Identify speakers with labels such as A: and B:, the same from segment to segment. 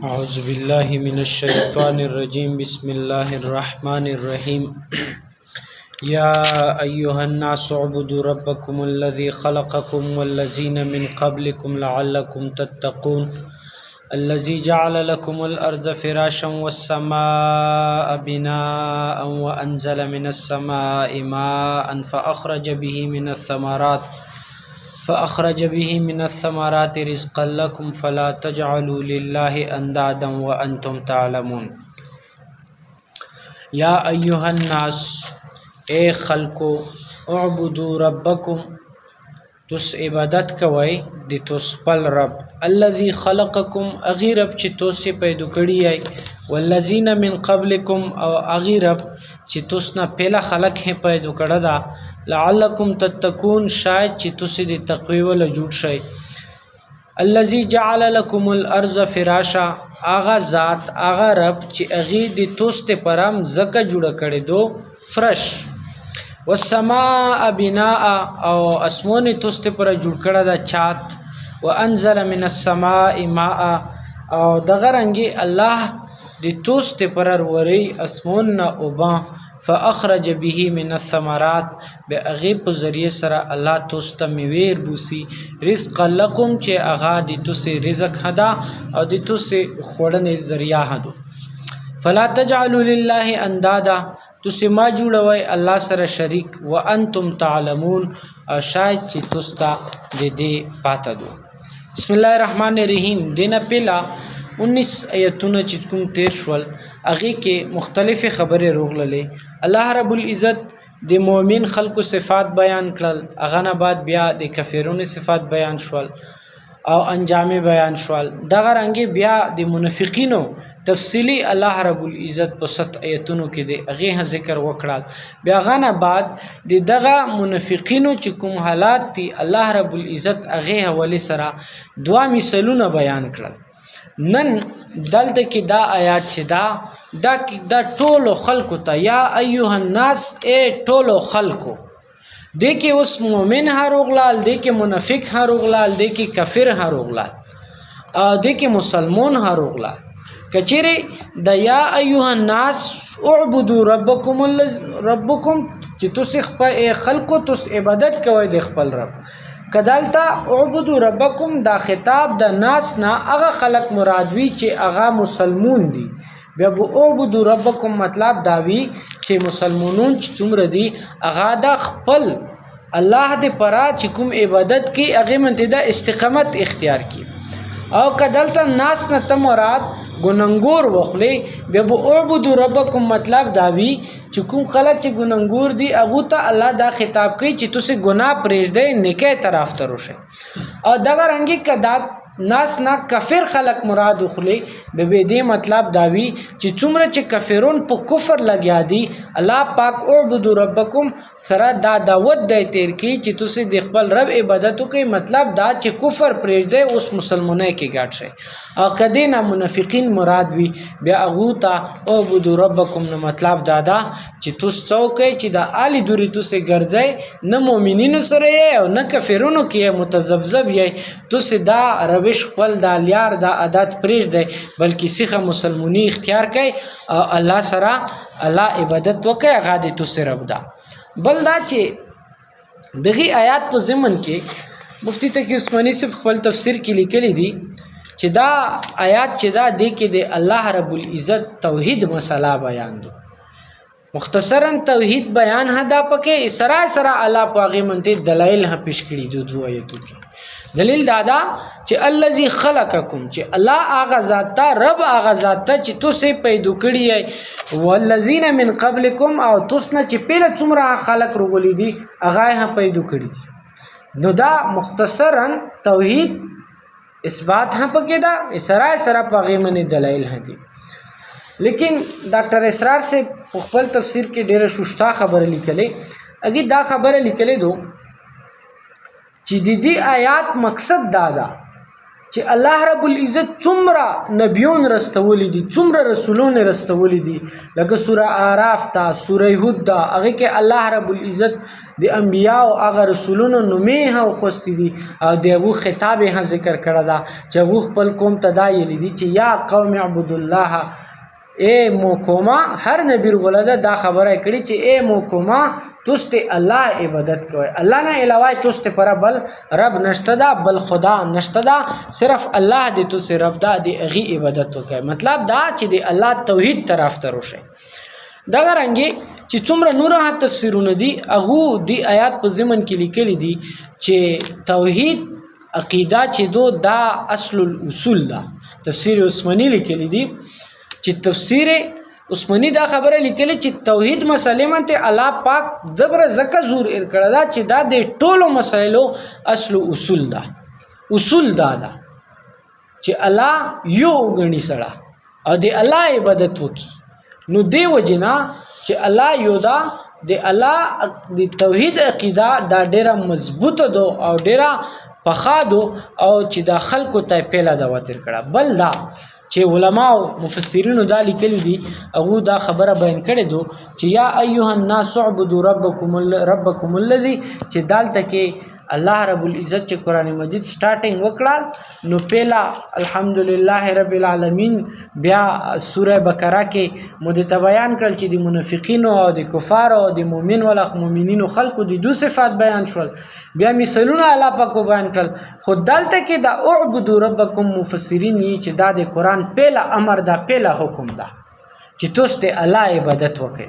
A: أعوذ بالله من الشيطان الرجيم بسم الله الرحمن الرحيم يا أيها الناس اعبدوا ربكم الذي خلقكم والذين من قبلكم لعلكم تتقون الذي جعل لكم الأرض فراشا والسماء بناء وأنزل من السماء ماء فأخرج به من الثمرات رزقا لكم فلا تجعلوا لله أندادا وأنتم تعلمون یا ایها الناس اے خلقو اعبدوا ربکم تس عبادت کوئ د تسپل رب الذي خلقکم اغي رب چې توسې پیدا کړی ای والذین من قبلکم او اغي رب چې توس نه پهلا خلق هي پیدا کړه دا لعلکم تتقون شاید چې توسې د تقوی ول جوړ شئ الذي جعل لكم الارض فراشا اغا ذات اغا رب چې اغي د توسته پرام زکه جوړ کړي دو فرش والسماء بناء او اسمون توسته پر جوړ کړه دا چات وانزل من السماء ماء او دغه رنګي الله د توسته پر وری اسمون او با فاخرج به من الثمرات باغي په ذریعہ سره الله توسته میویر بوسی رزق لكم چې اغا د توسه رزق هدا او د توسه خوړنې ذریعہ هدو فلا تجعلوا لله اندادا توسه ما جوړوي الله سره شریک وانتم تعلمون او شاید چې توستا د دې پاته دو بسم الله الرحمن الرحیم دینه پلا 19 آیتونه چې کوم تیر شول هغه کې مختلف خبره روغللې الله رب العزت د مؤمن خلقو صفات بیان کړل هغه نه بعد بیا د کافرونو صفات بیان شول او انجام بیان شول دغه رنګ بیا د منافقینو تفصیلی الله رب العزت په 7 آیتونو کې د هغه ذکر وکړل بیا غنه بعد د دغه منافقینو چې کوم حالات دي الله رب العزت هغه حواله سره دوا مثالونه بیان کړل نن دلته کې دا آیات چې دا ټولو خلقو ته یا ایها الناس اے ټولو خلقو د کې اوس مؤمن هروغلال د کې منافق هروغلال د کې کافر هروغلال د کې مسلمان هروغلال کچره د یا ایها الناس اعبدوا ربکم چې تاسو خپل خلقو تاسو عبادت کوئ د خپل رب کدالتا اعبدوا ربکم دا خطاب د ناس نه هغه خلق مراد وی چې هغه مسلمون دي بیا بو اعبدوا ربکم مطلب دا وی چې مسلمانون چې څومره دي هغه د خپل الله دې پرا چې کوم عبادت کی هغه منته د استقامت اختیار کی او کدالتا ناس نه ته مراد ګننګور وخلی بیا بو اعبدوا ربکم مطلب دا وی چې کوم خلک چې ګننګور دي هغه ته الله دا خطاب کوي چې تاسو ګناه پرېږدئ نیکه طرف ته روشه او دغه رنګي کدا ناس نه کافر خلق مراد وخلی به دې مطلب دا وی چې څومره چې کافرون په کفر لګیا دي الله پاک اعبدوا ربکم سره دا دعوت دی تیر کی چې تاسو د خپل رب عبادت کوئ مطلب دا چې کفر پرېږدئ اوس مسلمانای کې ګډ شي او کدی نه منافقین مراد وی بیا هغه ته اعبدوا ربکم نو مطلب دا چې تاسو څوک چې د عالی دوری تاسو ګرځئ نه مؤمنینو سره او نه کافرونو کې متذبذب یې تاسو دا روش خپل د لیار د عادت پرېږدئ بلکې سیخه مسلمونی اختیار کړئ او الله سره الله عبادت وکړئ هغه د تاسو رب دا بل دا چې دغه آیات په ضمن کې مفتی تقی عثماني صاحب خپل تفسیر کې لیکلي دي چې دا آیات چې دا دی کې د الله رب العزت توحید مسله بیان دي مختصرا توحید بیان هدا پکې سره الله پاغي منته دلایل ه پیش کړي دوه آیتو کې دلیل دادا چې الذي خلقکم چې الله اغه ذات رب اغه ذات چې تاسو پیدا کړی ای والذین من قبلکم او تاسو نه چې پیله څومره خلق رغولې دي اغه ه پیدا کړی دي نو دا مختصرا توحید اثبات هم پکې دا سره پاغي منی دلایل هدي لیکن ډاکټر اسرار سے خپل تفسیر کې ډیره شوشتا خبره لیکلې اګي دا خبره لیکلې دو چې د دې آیات مقصد دا چې الله رب العزت څومره نبیون رستولی دي څومره رسولون رستولی دي لکه سوره اعراف تا سوره هود دا هغه کې الله رب العزت د انبیاء او هغه رسولونو نومې هم خوستي دي او دغه خطاب هم ذکر کړه دا چې هغه خپل قوم ته دا ویلي دي چې یا قوم اعبدوا الله اے موکوما هر نبی ولدا دا خبره کړي چې اے موکوما توست الله عبادت کوي الله نه علاوه توست پر بل رب نشته دا بل خدا نشته دا صرف الله دې تو سه رب دا دې اغي عبادت وکړي مطلب دا چې دې الله توحید طرف ته روشي دا رنګي چې څومره نور تفسیرونه دي هغه دی آیات په ضمن کې لیکلي دي چې توحید عقیده چې دو دا اصل الاصول دا تفسیر عثماني لیکلي دي چې تفسیر عثماني دا خبره لیکلي چې توحید مسلې منته الله پاک زبر زکه زور ار کړه دا چې دا د ټولو مسایلو اصل اصول دا اصول دا چې الله یو غني سره او د الله عبادت وکي نو دی وجنا چې الله یو دا د الله د توحید عقیده دا ډیره مضبوطه دو او ډیره پخادو او چې دا خلکو ته پیله دا وتر کړه بل دا چې علما او مفسرینو دا لیکلي دي هغه دا خبره بیان کړي دو چې یا ایها الناس اعبدوا ربکم الذی چې دالته کې الله رب العزت چې قران مجید سٹارټینګ وکړه نو پهلا الحمدلله رب العالمین بیا سوره بقره کې مدته بیان کړل چې د منافقینو او د کفارو او د مؤمن ول مؤمنینو خلقو د دوه صفات بیان شول بیا مثالونه الله پاک بیان کړل خود دالته کې دا اعبدوا ربکم مفسرین چې دا د قران پهلا امر دا پهلا حکم دا چې تاسو ته الله عبادت وکړي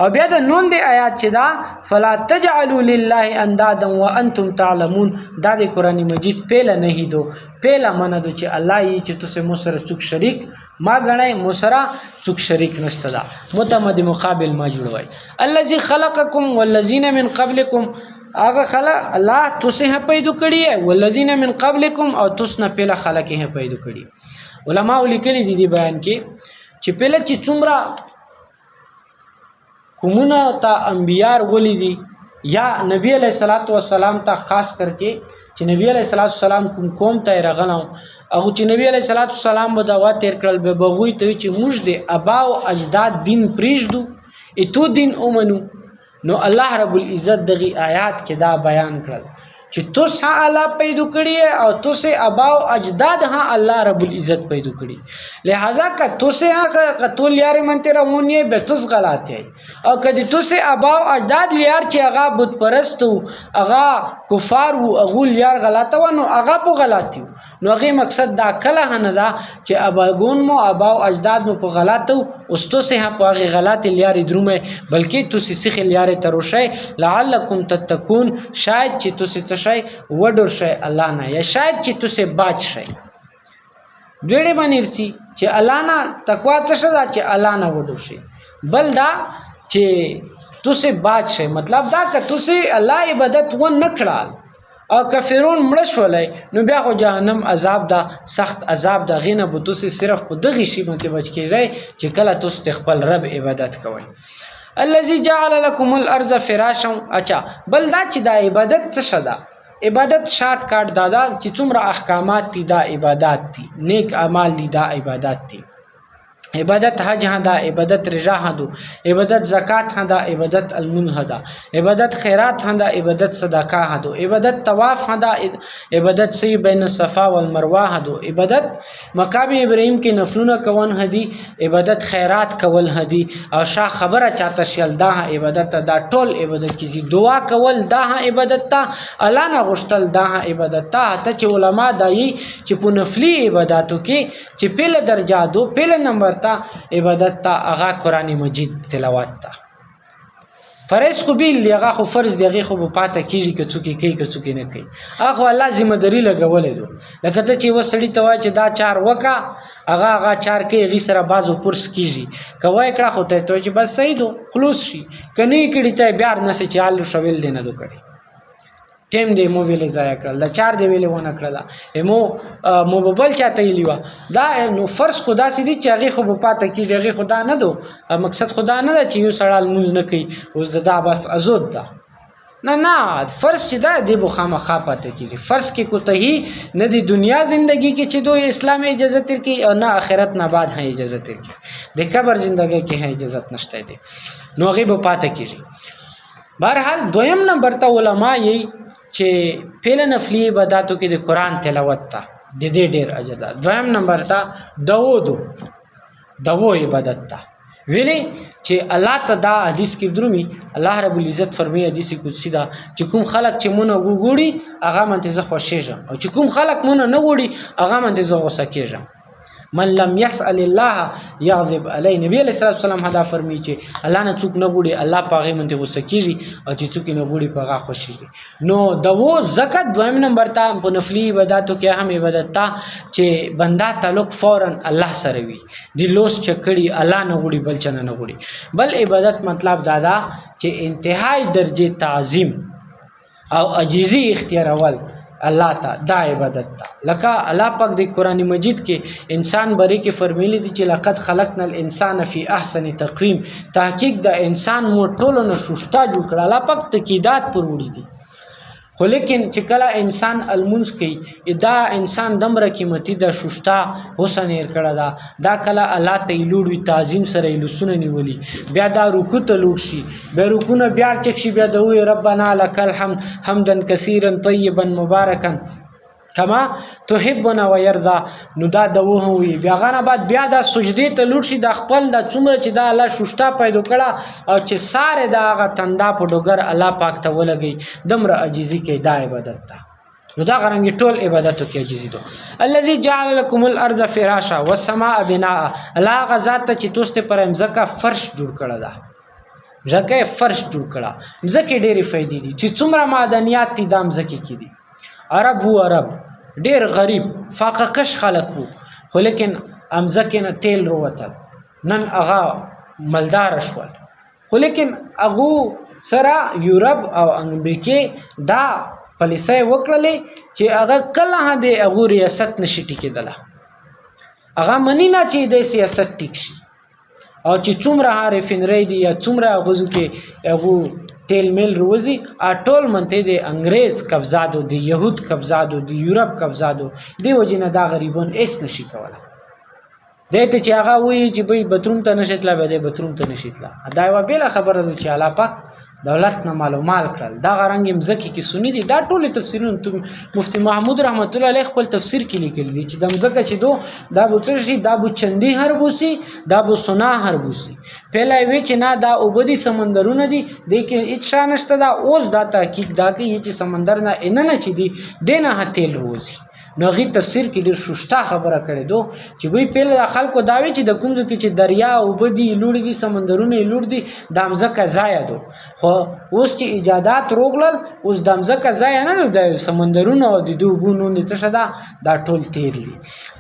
A: او بیا د نون دی آیات چې دا فلا تجعلوا لله اندادا وانتم تعلمون دا د قران مجید پهلا نه دو پهلا منه دو چې الله یې چې تاسو مو سره څوک شریک ما غنئ مو سره څوک شریک نشته دا متمد مقابل ما جوړوي الذي خلقكم والذين من قبلكم هغه خلق الله تاسو پیدا کړی والذین من قبلکم او تاسو نه پهلا خلق یې پیدا کړی علما لیکلي دي بیان کې چې پهله چې څومره کومونه ته انبیار ولی دي یا نبی علیہ الصلوۃ والسلام ته خاص کرکې چې نبی علیہ الصلوۃ والسلام کوم ته راغلو او چې نبی علیہ الصلوۃ والسلام به دا تیر کړل به بغوی ته چې موږ د ابا او اجداد دین پریږدو ایتو دین اومنو نو الله رب العزت دغه آیات کې دا بیان کړل چې تاسو الله پیدا کړی او تاسو ابا او اجداد ها الله رب العزت پیدا کړی لہذا که تاسو هغه ټول یاري منته راونی به تاسو غلط یې او کدی تاسو ابا او اجداد یار چې هغه بت پرستو هغه کفار وو هغه یار غلطه و نو هغه په غلطي نو هغه مقصد دا کله نه دا چې اباګون مو ابا او اجداد مو په غلطو اوس تاسو په هغه غلط یاري درومه بلکې تاسو سیخ یاري تروشي لعلکم تتقون شاید چې تاسو شي وډور شي الله نه یا شاید چې تاسو باج شي ډېرې باندې چې الله نه تقوا څه ده چې الله نه وډور شي بل دا چې تاسو باج شي مطلب دا که تاسو الله عبادت و نه کړل او کافرون مړ شولای نو بیا خو جهنم عذاب دا سخت عذاب دا غینه به تاسو صرف په دغه شی باندې بچ کیږئ چې کله تاسو خپل رب عبادت کوئ الذي جعل لكم الارض فراشا اچھا بل دا چې دا عبادت څه شدا عبادت شارټ کټ دادا چې څومره احکامات دي دا عبادت دي نیک اعمال دي دا عبادت دي عبادت حج هدا عبادت رجا هدو عبادت زکات هدا عبادت المن هدا عبادت خیرات هدا عبادت صدقه هدو عبادت طواف هدا عبادت سی بین الصفا والمروه هدو عبادت مقام ابراهیم کې نفلونه کوون هدي عبادت خیرات کول هدي او شاه خبره چاته شل دا عبادت دا ټول عبادت کیږي دعا کول دا عبادت تا الله نه غشتل دا عبادت تا ته چې علما دایي چې په نفلي عبادتو کې چې په درجه دو په نمبر تا عبادت تا هغه قران مجید تلاوت تا فرض خو بیل دی هغه خو فرض دی هغه خو پاته کیږي که څوک کوي که څوک نه کوي هغه الله ذمہ داری لګولې دو لکه ته چې وسړی ته وای چې دا چار وکا هغه چار کوي غي سره بازو پرس کیږي کوي کړه خو ته چې بس صحیح دو خلوص شي کني کړي ته بیا نه سي چالو شویل دی نه دو کړي ټیم دی مو ویلې ځای کړل دا چار دی ویلې ونه کړل مو موبایل چاته لیوا دا نو فرض خدا سي دي چې هغه خو پاته کیږي هغه خدا نه دو مقصد خدا نه چې یو سړی مونږ نه کوي اوس دا بس ازود ده نه فرض چې دا دی بو خامخا پاتې کیږي. فرض کې کوتهی نه دی دنیا زندگی کې چې دوی اسلام اجازه ترکی او نه آخرت نه بعد هم اجازه ترکی. د قبر زندگی کې هم اجازه نشته دی نو غیب پاتې کیږي. بهرحال دویم نمبر ته علما یې چې پیله نفلی عبادتو کې د قران تلاوت ته د دې ډیر اجر ده. دویم نمبر ته دو عبادت ته ویلي چې الله ته دا حدیث کې درومي. الله رب العزت فرمایي حدیث قدسی دا چې کوم خلق چې مونږ وګوري هغه منته زه خوشېږم او چې کوم خلق مونږ نه وګوري هغه منته زه غوسه کېږم. من لم يسأل الله يغضب عليه. نبی علیہ السلام هدا فرمایي چې الله نه څوک نه وګوري الله پاغه منته غوسه کېږي او چې څوک نه وګوري پاغه خوشېږي. نو دو زکات دویم نمبر ته په نفلی عبادتو کې هم عبادت ته چې بندا تعلق فورا الله سره وي. دی لوس چکړي الله نه وګوري بل چنه نه وګوري. بل عبادت مطلب دادا چې انتهای درجه تعظیم او عجیزی اختیارول الله ته دا عبادت ده. لکه الله پاک د قران مجید کې انسان بری کې فرمایلی دي چې لقد خلقنا الانسان فی احسن تقویم. تحقیق د انسان مو ټولو نه شوشتا جوړ کړ. الله پاک تقیدات پر وړي دي. خو لیکن چې کله انسان المنس کوي دا انسان دمره قیمتي د شوشتا حسن یې کړه دا کله الله ته لوړوي تعظیم سره لسونه نیولي بیا دا رکوع ته لوړ شي بیا رکوع بیا چک شي بیا د وی ربنا لك الحمد حمدا كثيرا طيبا مباركا کما تحبنا ويرضى. نو دا دو وي بیا غنه بعد بیا دا سجدي ته لوړ شي د خپل د څومره چې دا الله شوشتا پیدا کړه او چې ساره دا غ تندا په ډوګر الله پاک ته ولګي دمر عجیزي کې دا عبادت ده. نو دا غرنګ ټول عبادتو کې عجیزي ده. الذي جعل لكم الارض فراشا والسماء بناء. الله غزاد ته چې توسته پر امزکه فرش جوړ کړه ده ځکه فرش جوړ کړه. مزکه ډېری فائدې دي چې څومره معدنیات دي د مزکه کې دي. عرب ډیر غریب فاقه کش خلق وو خو لیکن امزکه نه تیل وروتل نن هغه مالدار شول. خو لیکن هغه سره یورپ او امریکای دا پالیسي وکړلې چې هغه کله د هغه ریاست نشي ټیکېدله. هغه منی نه چې د سیاست ټیک شي او چې څومره ریفینری دي یا څومره غوځو کې هغه تیل میل روزي ټول منته د انګريز قبضادو د يهود قبضادو د یورپ قبضادو دی وجنه دا غریبون هیڅ نشي کوله. دته چې هغه وی چې به بتروم ته نشیتلا به د بتروم ته نشیتلا دا یو بل خبره ده چې الله پاک دولت نه مال کړل. دا غرنګ مزکی کې سنی دي دا ټول تفسیرونه مفتی محمود رحمت الله علیه خپل تفسیر کې لیکل دي چې د مزکه چې دا بوتشي دا بو چندی هر بوسی دا بو سنا هر بوسی. پهلا وی چې نه دا اوبدي سمندرونه دي د کې هیڅ شانشته دا اوس دا تحقیق دا کې چې سمندر نه نه چې دي دنه هتل روزي. نو غي تفسیر کې ډیر شوشتا خبره کړې دو چې وی په خلکو داوي چې د کومځ کې چې دریا او بدی لوړ دي سمندرونه لوړ دي د امزکه ځای دو. خو اوس چې ایجادات روغلل اوس د امزکه ځای نه د سمندرونه او د دوبونو نه څه شدا دا ټول تیر دي.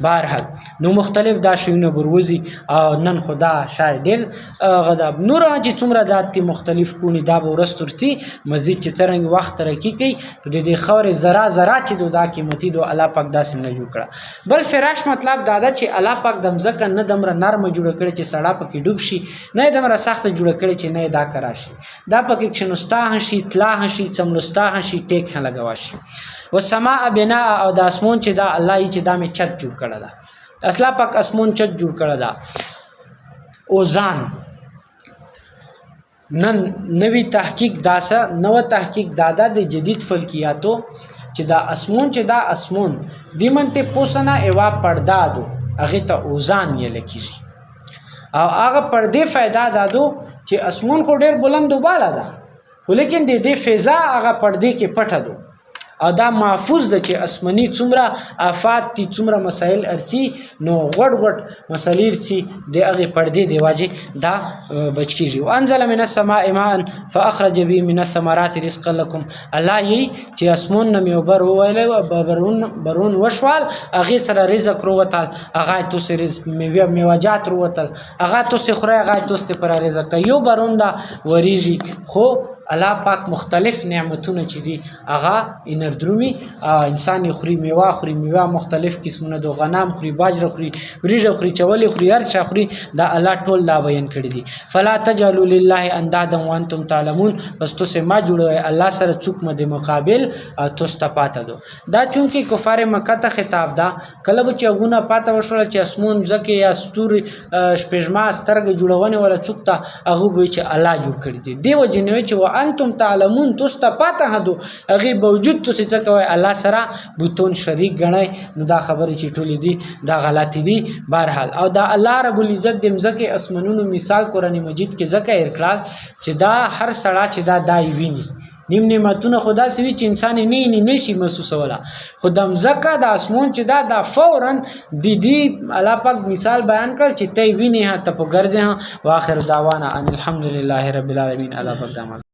A: بهرحال نو مختلف دا شیونه بروزي او نن خدا شاید ډیر غضب نور چې څومره ذاتي مختلف کونی دا ورستورتي مزید چې څنګه وخت ترقی کوي په دې خوري ذره چې دا قیمتي دو الله پاک داسې نه جوړ کړه. بل فراش مطلب دادا چې الله پاک د مزکه نه دمره نرم جوړ کړي چې سړا پکې ډوب شي نه دمره سخت جوړ کړي چې نه دا کرا شي دا پکې شنوستا شي تلا شي څملستا شي ټیک لګوا شي. والسماء بناء او د اسمون چې دا الله یې چې دا می چت جوړ کړه دا اصله پاک اسمون چت جوړ کړه دا اوزان نن نوی تحقیق داسه نو تحقیق دادا د جدید فلکیاتو چې دا اسمون چې دا اسمون دی منته پوسنه ایوا پردا دو هغه ته اوزان یې لکېږي او هغه پردې फायदा دادو چې اسمون خو ډېر بلند وباله ده ولیکن د دې فضا هغه پردې کې پټه دو او دا محفوظ ده چې اسمنی څومره آفات دي څومره مسائل ارسي نو غړ مسالې ارسي د هغه پردې دی واجه دا بچ کیږي. وانزل من السماء ماء فاخرج به من الثمرات رزقا لكم. الله یې چې اسمون نم یو بر ویل او برون وشوال هغه سره رزق وروتل هغه توسه رزق میوجات وروتل هغه توسه خره هغه توسه پر رزق یو برون دا وریږي خو الله پاک مختلف نعمتونه چې دي هغه انردرومي انسان خوري میوه خوري میوه مختلف قسمونه د غنم خوري باجره خوري وریجه خوري چولې خوري هر چا خوري دا الله ټول دا بیان کړی دي فلا تجعلوا لله اندادا وانتم تعلمون پس تاسو ما جوړوي الله سره څوک مده مقابل تاسو ته پاته دو دا چونکه کفار مکه ته خطاب دا کله چې غونه پاته وشول چې اسمون ځکه یا ستوري شپږما سترګې جوړونه ولا څوک ته هغه وی چې الله جوړ کړی دي دیو جنوي چې وانتم تعلمون تاسو ته پاته هدو هغه باوجود تاسو څه کوي الله سره بوتون شریک غنئ نو دا خبره چې ټولې دي دا غلطي دي بهرحال او دا الله رب العزت د مزکه اسمنونو مثال قران مجید کې ذکر کړل چې دا هر سړی چې دا دای ویني نیم نعمتونه خدا سوي چې انسان نه نشي محسوسولا خدام زکه د اسمون چې دا فورا د دې الله پاک مثال بیان کړ چې ته ویني ها ته په ګرځه ها واخر دعوانا ان الحمدلله رب العالمین الله پاک